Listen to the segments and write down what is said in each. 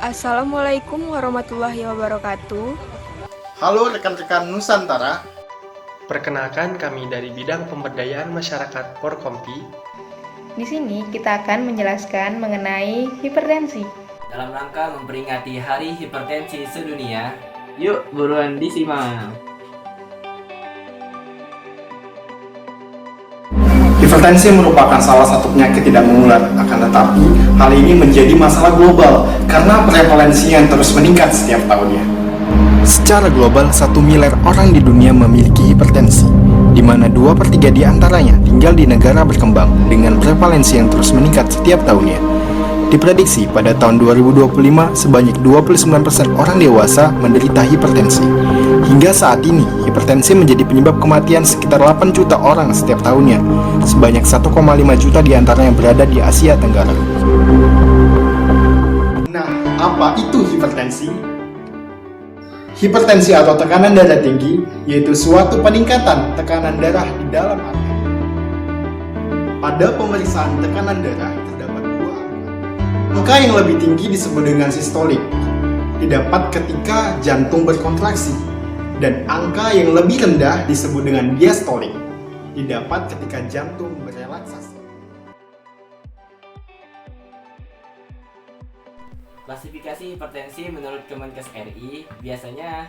Assalamualaikum warahmatullahi wabarakatuh. Halo rekan-rekan Nusantara. Perkenalkan kami dari bidang pemberdayaan masyarakat Porkompi. Di sini kita akan menjelaskan mengenai hipertensi. Dalam rangka memperingati Hari Hipertensi Sedunia, yuk buruan disimak. Hipertensi merupakan salah satu penyakit tidak menular, akan tetapi hal ini menjadi masalah global karena prevalensinya yang terus meningkat setiap tahunnya. Secara global, 1 miliar orang di dunia memiliki hipertensi, di mana 2/3 di antaranya tinggal di negara berkembang dengan prevalensi yang terus meningkat setiap tahunnya. Diprediksi pada tahun 2025 sebanyak 29% orang dewasa menderita hipertensi. Hingga saat ini, hipertensi menjadi penyebab kematian sekitar 8 juta orang setiap tahunnya. Sebanyak 1,5 juta di antaranya berada di Asia Tenggara. Nah, apa itu hipertensi? Hipertensi atau tekanan darah tinggi yaitu suatu peningkatan tekanan darah di dalam arteri. Pada pemeriksaan tekanan darah terdapat dua angka. Angka yang lebih tinggi disebut dengan sistolik, didapat ketika jantung berkontraksi, dan angka yang lebih rendah disebut dengan diastolik, didapat ketika jantung berelaksasi. Klasifikasi hipertensi menurut Kemenkes RI biasanya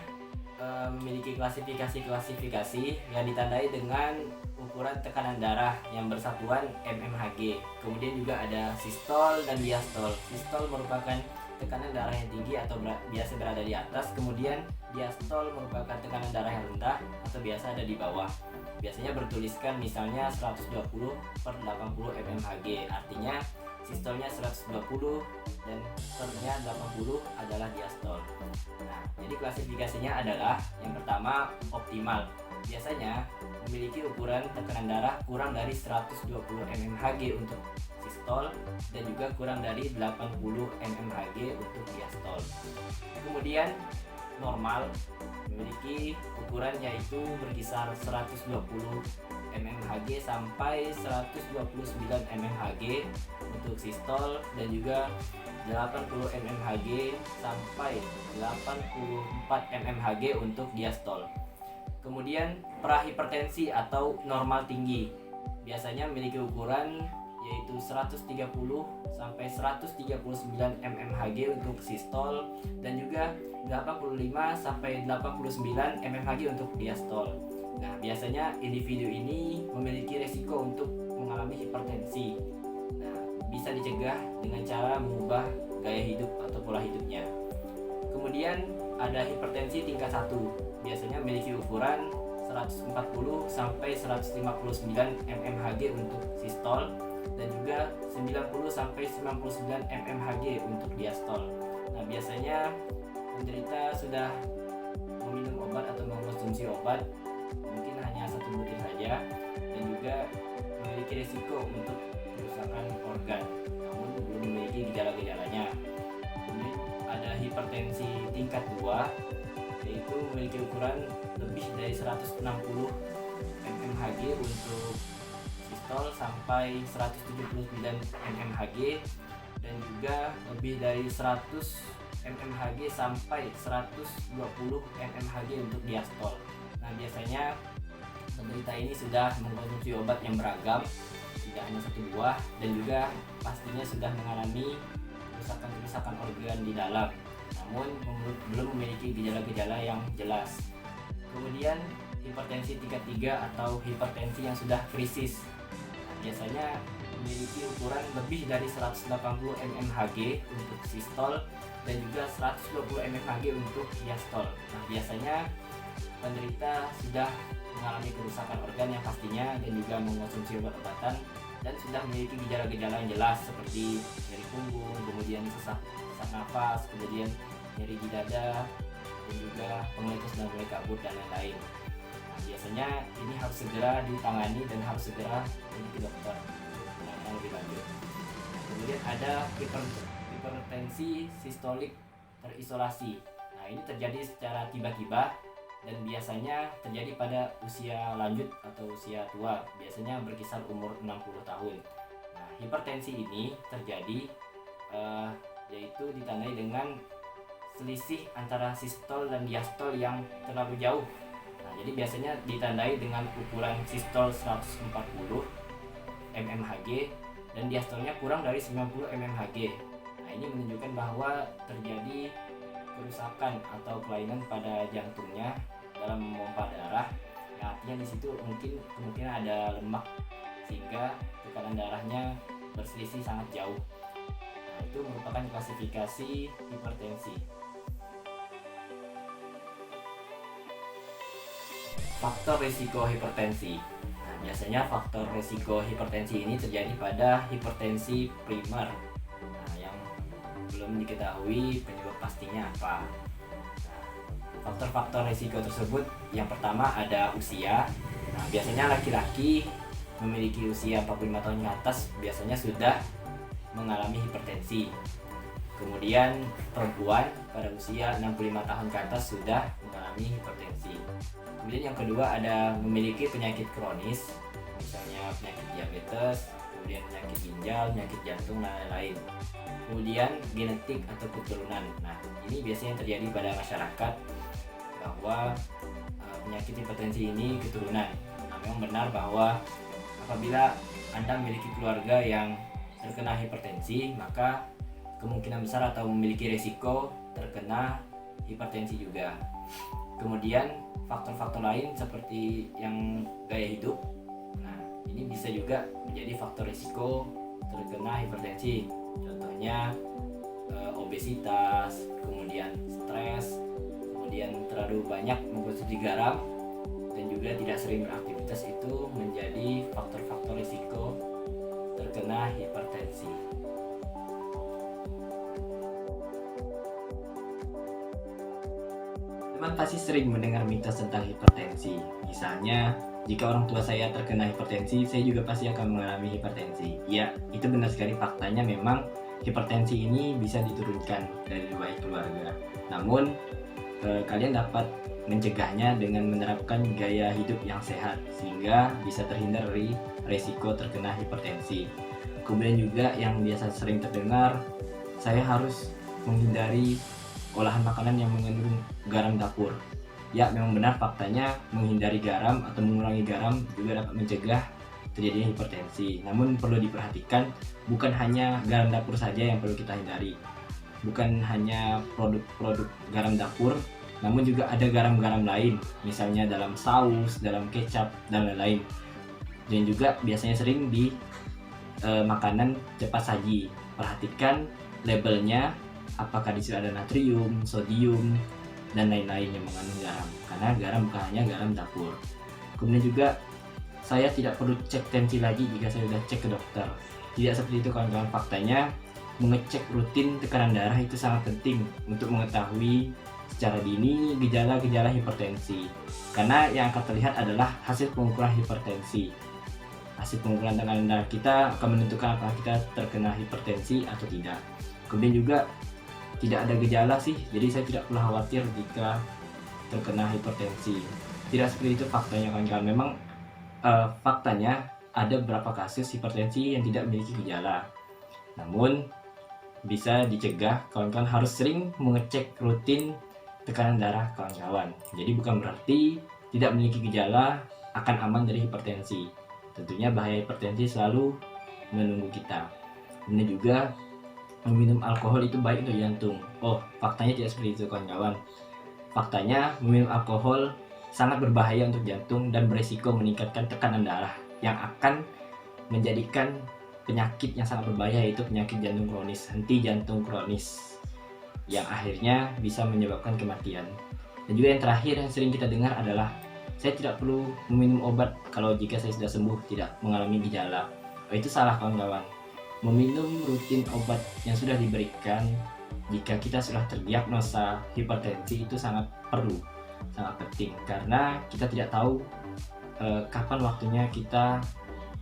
memiliki klasifikasi yang ditandai dengan ukuran tekanan darah yang bersatuan mmHg. Kemudian juga ada sistol dan diastol. Sistol merupakan tekanan darah yang tinggi atau biasa berada di atas, kemudian diastol merupakan tekanan darah yang rendah atau biasa ada di bawah. Biasanya bertuliskan misalnya 120/80 mmHg, artinya sistolnya 120 dan pernya 80 adalah diastol. Nah, jadi klasifikasinya adalah yang pertama optimal. Biasanya memiliki ukuran tekanan darah kurang dari 120 mmHg untuk sistol dan juga kurang dari 80 mmHg untuk diastol. Kemudian normal memiliki ukuran yaitu berkisar 120 mmHg sampai 129 mmHg untuk sistol dan juga 80 mmHg sampai 84 mmHg untuk diastol. Kemudian prahipertensi atau normal tinggi biasanya memiliki ukuran yaitu 130 sampai 139 mmHg untuk sistol dan juga 85 sampai 89 mmHg untuk diastol. Nah, biasanya individu ini memiliki resiko untuk mengalami hipertensi. Nah, bisa dicegah dengan cara mengubah gaya hidup atau pola hidupnya. Kemudian ada hipertensi tingkat 1. Biasanya memiliki ukuran 140 sampai 159 mmHg untuk sistol dan juga 90 sampai 99 mmHg untuk diastol. Nah, biasanya penderita sudah meminum obat atau mengkonsumsi obat mungkin hanya 1 butir saja dan juga memiliki risiko untuk kerusakan organ namun belum memiliki gejala-gejalanya. Kemudian ada hipertensi tingkat 2 yaitu memiliki ukuran lebih dari 160 mmHg untuk sistol sampai 179 mmHg dan juga lebih dari 100 mmHg sampai 120 mmHg untuk diastol. Nah, biasanya penderita ini sudah mengkonsumsi obat yang beragam, tidak hanya 1 buah, dan juga pastinya sudah mengalami kerusakan organ di dalam, namun belum memiliki gejala-gejala yang jelas. Kemudian hipertensi tingkat 3 atau hipertensi yang sudah krisis. Nah, biasanya memiliki ukuran lebih dari 180 mmHg untuk sistol dan juga 120 mmHg untuk diastol. Nah, biasanya penderita sudah mengalami kerusakan organ yang pastinya dan juga mengkonsumsi obat-obatan dan sudah memiliki gejala-gejala yang jelas seperti nyeri punggung, kemudian sesak nafas, kemudian nyeri di dada dan juga penglitus dan mulai kabut dan lain-lain. Nah, biasanya ini harus segera ditangani dan harus segera pergi ke dokter untuk penanganan lebih lanjut. Kemudian ada hipertensi sistolik terisolasi. Nah, ini terjadi secara tiba-tiba dan biasanya terjadi pada usia lanjut atau usia tua, biasanya berkisar umur 60 tahun. Nah, hipertensi ini terjadi yaitu ditandai dengan selisih antara sistol dan diastol yang terlalu jauh. Nah, jadi biasanya ditandai dengan ukuran sistol 140 mmHg dan diastolnya kurang dari 90 mmHg. Nah, ini menunjukkan bahwa terjadi kerusakan atau kelainan pada jantungnya dalam memompa darah. Yang artinya di situ mungkin kemungkinan ada lemak sehingga tekanan darahnya berselisih sangat jauh. Nah, itu merupakan klasifikasi hipertensi. Faktor risiko hipertensi. Nah, biasanya faktor risiko hipertensi ini terjadi pada hipertensi primer. Nah, yang belum diketahui penyebab pastinya apa. Nah, faktor-faktor risiko tersebut yang pertama ada usia. Nah, biasanya laki-laki memiliki usia 45 tahun ke atas biasanya sudah mengalami hipertensi. Kemudian perempuan pada usia 65 tahun ke atas sudah mengalami hipertensi. Kemudian yang kedua ada memiliki penyakit kronis, misalnya penyakit diabetes, kemudian penyakit ginjal, penyakit jantung, dan lain-lain. Kemudian genetik atau keturunan. Nah, ini biasanya terjadi pada masyarakat bahwa penyakit hipertensi ini keturunan. Nah, memang benar bahwa apabila Anda memiliki keluarga yang terkena hipertensi, maka kemungkinan besar atau memiliki resiko terkena hipertensi juga. Kemudian faktor-faktor lain seperti yang gaya hidup. Nah, ini bisa juga menjadi faktor risiko terkena hipertensi. Contohnya obesitas, kemudian stres, kemudian terlalu banyak mengkonsumsi garam, dan juga tidak sering beraktivitas itu menjadi faktor-faktor risiko terkena hipertensi. Teman pasti sering mendengar mitos tentang hipertensi. Misalnya, jika orang tua saya terkena hipertensi, saya juga pasti akan mengalami hipertensi. Ya, itu benar sekali, faktanya memang hipertensi ini bisa diturunkan dari riwayat keluarga. Namun, kalian dapat mencegahnya dengan menerapkan gaya hidup yang sehat sehingga bisa terhindar dari resiko terkena hipertensi. Kemudian juga yang biasa sering terdengar, saya harus menghindari olahan makanan yang mengandung garam dapur. Ya, memang benar, faktanya menghindari garam atau mengurangi garam juga dapat mencegah terjadinya hipertensi. Namun perlu diperhatikan, bukan hanya garam dapur saja yang perlu kita hindari. Bukan hanya produk-produk garam dapur, namun juga ada garam-garam lain, misalnya dalam saus, dalam kecap, dan lain-lain. Dan juga biasanya sering di makanan cepat saji. Perhatikan labelnya, apakah di situ ada natrium, sodium, dan lain-lain yang mengandung garam. Karena garam bukan hanya garam dapur. Kemudian juga saya tidak perlu cek tensi lagi jika saya sudah cek ke dokter. Tidak seperti itu kawan-kawan. Faktanya mengecek rutin tekanan darah itu sangat penting untuk mengetahui secara dini gejala-gejala hipertensi. Karena yang akan terlihat adalah hasil pengukuran hipertensi. Hasil pengukuran tekanan darah kita akan menentukan apakah kita terkena hipertensi atau tidak. Kemudian juga tidak ada gejala sih, jadi saya tidak perlu khawatir jika terkena hipertensi. Tidak seperti itu faktanya kawan-kawan. Memang faktanya ada beberapa kasus hipertensi yang tidak memiliki gejala. Namun bisa dicegah, kawan-kawan harus sering mengecek rutin tekanan darah kawan-kawan. Jadi bukan berarti tidak memiliki gejala akan aman dari hipertensi. Tentunya bahaya hipertensi selalu menunggu kita. Ini juga meminum alkohol itu baik untuk jantung. Oh, faktanya tidak seperti itu kawan-kawan. Faktanya meminum alkohol sangat berbahaya untuk jantung dan beresiko meningkatkan tekanan darah yang akan menjadikan penyakit yang sangat berbahaya, yaitu penyakit jantung kronis, henti jantung kronis, yang akhirnya bisa menyebabkan kematian. Dan juga yang terakhir yang sering kita dengar adalah saya tidak perlu meminum obat kalau jika saya sudah sembuh, tidak mengalami gejala. Oh, itu salah kawan-kawan. Meminum rutin obat yang sudah diberikan jika kita sudah terdiagnosa hipertensi itu sangat perlu, sangat penting, karena kita tidak tahu kapan waktunya kita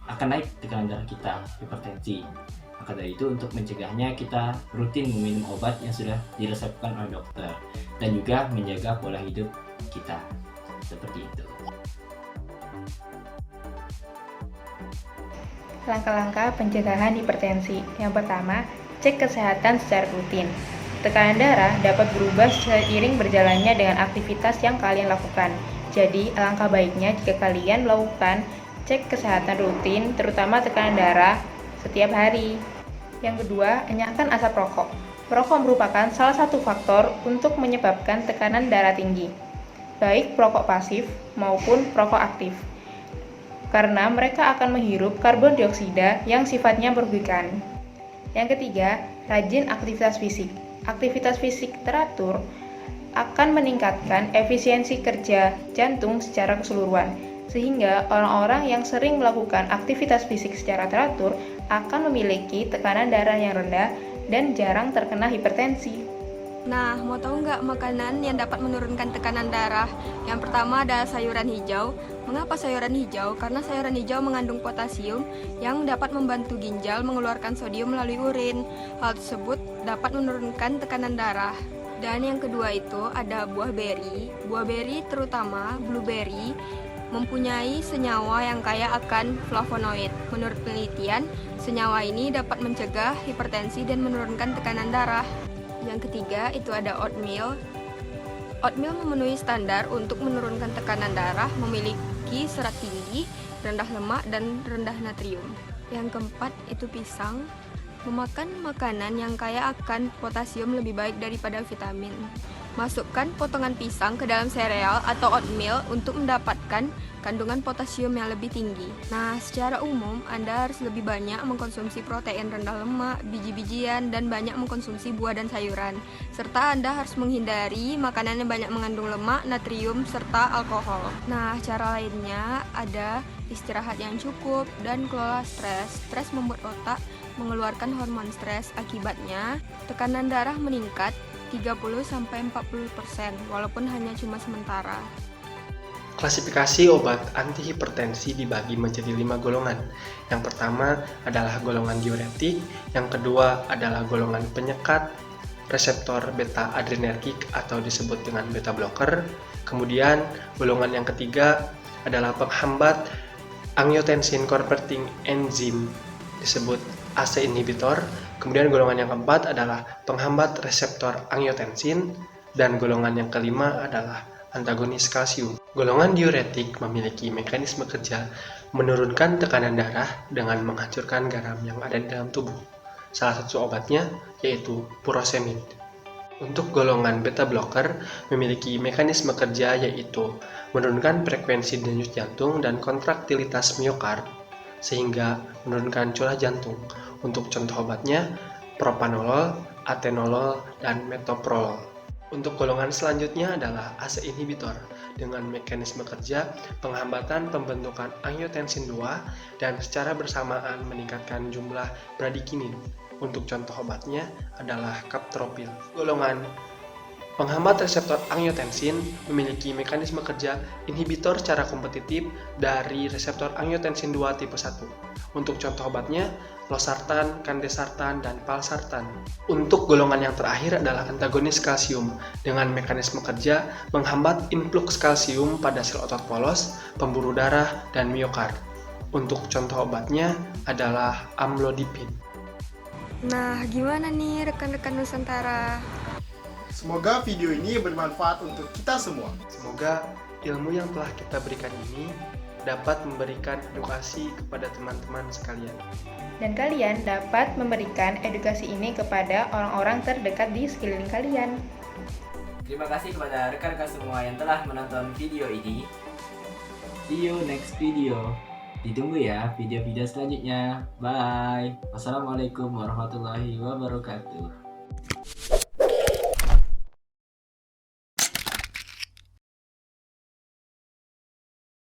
akan naik tekanan darah kita hipertensi. Maka dari itu, untuk mencegahnya kita rutin meminum obat yang sudah diresepkan oleh dokter dan juga menjaga pola hidup kita seperti itu. Langkah-langkah pencegahan hipertensi. Yang pertama, cek kesehatan secara rutin. Tekanan darah dapat berubah seiring berjalannya dengan aktivitas yang kalian lakukan. Jadi, alangkah baiknya jika kalian melakukan cek kesehatan rutin, terutama tekanan darah, setiap hari. Yang kedua, enyahkan asap rokok. Perokok merupakan salah satu faktor untuk menyebabkan tekanan darah tinggi, baik perokok pasif maupun perokok aktif, karena mereka akan menghirup karbon dioksida yang sifatnya merugikan. Yang ketiga, rajin aktivitas fisik. Aktivitas fisik teratur akan meningkatkan efisiensi kerja jantung secara keseluruhan, sehingga orang-orang yang sering melakukan aktivitas fisik secara teratur akan memiliki tekanan darah yang rendah dan jarang terkena hipertensi. Nah, mau tahu nggak makanan yang dapat menurunkan tekanan darah? Yang pertama adalah sayuran hijau. Mengapa sayuran hijau? Karena sayuran hijau mengandung potasium yang dapat membantu ginjal mengeluarkan sodium melalui urin. Hal tersebut dapat menurunkan tekanan darah. Dan yang kedua itu ada buah beri. Buah beri terutama blueberry mempunyai senyawa yang kaya akan flavonoid. Menurut penelitian, senyawa ini dapat mencegah hipertensi dan menurunkan tekanan darah. Yang ketiga itu ada oatmeal. Oatmeal memenuhi standar untuk menurunkan tekanan darah, memiliki serat tinggi, rendah lemak, dan rendah natrium. Yang keempat itu pisang. Memakan makanan yang kaya akan potasium lebih baik daripada vitamin. Masukkan potongan pisang ke dalam sereal atau oatmeal untuk mendapatkan kandungan potasium yang lebih tinggi. Nah, secara umum Anda harus lebih banyak mengkonsumsi protein rendah lemak, biji-bijian, dan banyak mengkonsumsi buah dan sayuran. Serta Anda harus menghindari makanan yang banyak mengandung lemak, natrium, serta alkohol. Nah, cara lainnya ada istirahat yang cukup dan kelola stres. Stres membuat otak mengeluarkan hormon stres. Akibatnya, tekanan darah meningkat 30-40%, walaupun hanya cuma sementara. Klasifikasi obat antihipertensi dibagi menjadi 5 golongan. Yang pertama adalah golongan diuretik, yang kedua adalah golongan penyekat reseptor beta adrenergik atau disebut dengan beta blocker. Kemudian golongan yang ketiga adalah penghambat angiotensin converting enzyme disebut ACE inhibitor. Kemudian golongan yang keempat adalah penghambat reseptor angiotensin, dan golongan yang kelima adalah antagonis kalsium. Golongan diuretik memiliki mekanisme kerja menurunkan tekanan darah dengan menghancurkan garam yang ada di dalam tubuh. Salah satu obatnya yaitu furosemid. Untuk golongan beta blocker memiliki mekanisme kerja yaitu menurunkan frekuensi denyut jantung dan kontraktilitas miokard sehingga menurunkan curah jantung. Untuk contoh obatnya propanolol, atenolol, dan metoprolol. Untuk golongan selanjutnya adalah ACE inhibitor dengan mekanisme kerja penghambatan pembentukan angiotensin 2 dan secara bersamaan meningkatkan jumlah bradikinin. Untuk contoh obatnya adalah kaptropil. Golongan penghambat reseptor angiotensin memiliki mekanisme kerja inhibitor secara kompetitif dari reseptor angiotensin 2 tipe 1. Untuk contoh obatnya losartan, kandesartan, dan valsartan. Untuk golongan yang terakhir adalah antagonis kalsium dengan mekanisme kerja menghambat influx kalsium pada sel otot polos, pembuluh darah, dan miokard. Untuk contoh obatnya adalah amlodipin. Nah, gimana nih rekan-rekan Nusantara? Semoga video ini bermanfaat untuk kita semua. Semoga ilmu yang telah kita berikan ini dapat memberikan edukasi kepada teman-teman sekalian. Dan kalian dapat memberikan edukasi ini kepada orang-orang terdekat di sekeliling kalian. Terima kasih kepada rekan-rekan semua yang telah menonton video ini. See you next video. Ditunggu ya video-video selanjutnya. Bye. Wassalamualaikum warahmatullahi wabarakatuh.